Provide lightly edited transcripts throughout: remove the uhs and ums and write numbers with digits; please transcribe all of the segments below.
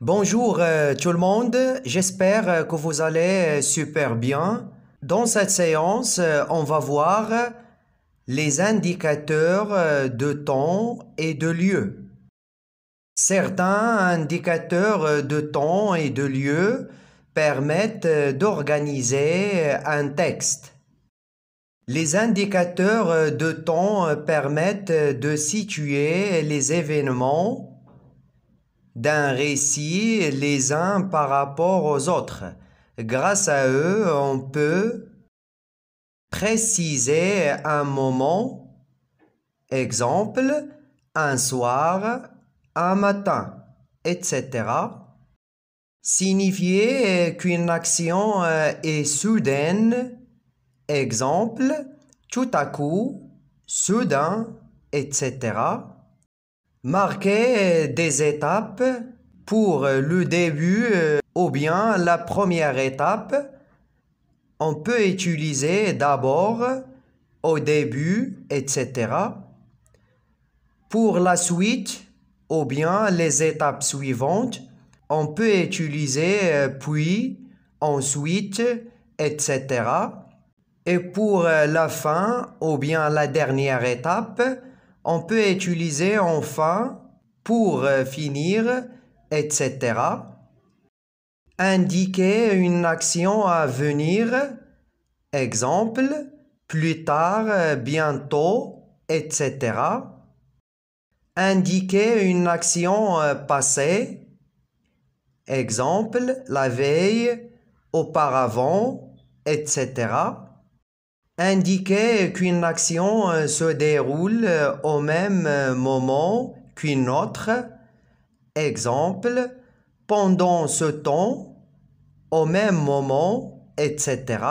Bonjour tout le monde, j'espère que vous allez super bien. Dans cette séance, on va voir les indicateurs de temps et de lieu. Certains indicateurs de temps et de lieu permettent d'organiser un texte. Les indicateurs de temps permettent de situer les événements d'un récit les uns par rapport aux autres. Grâce à eux, on peut préciser un moment, exemple, un soir, un matin, etc. Signifier qu'une action est soudaine, exemple, tout à coup, soudain, etc. Marquer des étapes pour le début ou bien la première étape. On peut utiliser d'abord, au début, etc. Pour la suite ou bien les étapes suivantes, on peut utiliser puis, ensuite, etc. Et pour la fin ou bien la dernière étape, on peut utiliser enfin, pour finir, etc. Indiquer une action à venir, exemple, plus tard, bientôt, etc. Indiquer une action passée, exemple, la veille, auparavant, etc. Indiquer qu'une action se déroule au même moment qu'une autre. Exemple, pendant ce temps, au même moment, etc.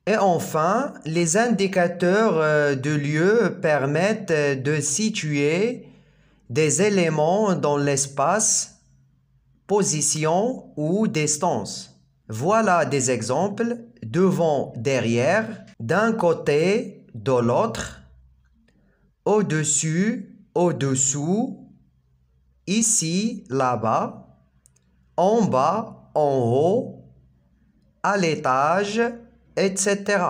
Et enfin, les indicateurs de lieu permettent de situer des éléments dans l'espace, position ou distance. Voilà des exemples: devant, derrière, d'un côté, de l'autre, au-dessus, au-dessous, ici, là-bas, en bas, en haut, à l'étage, etc.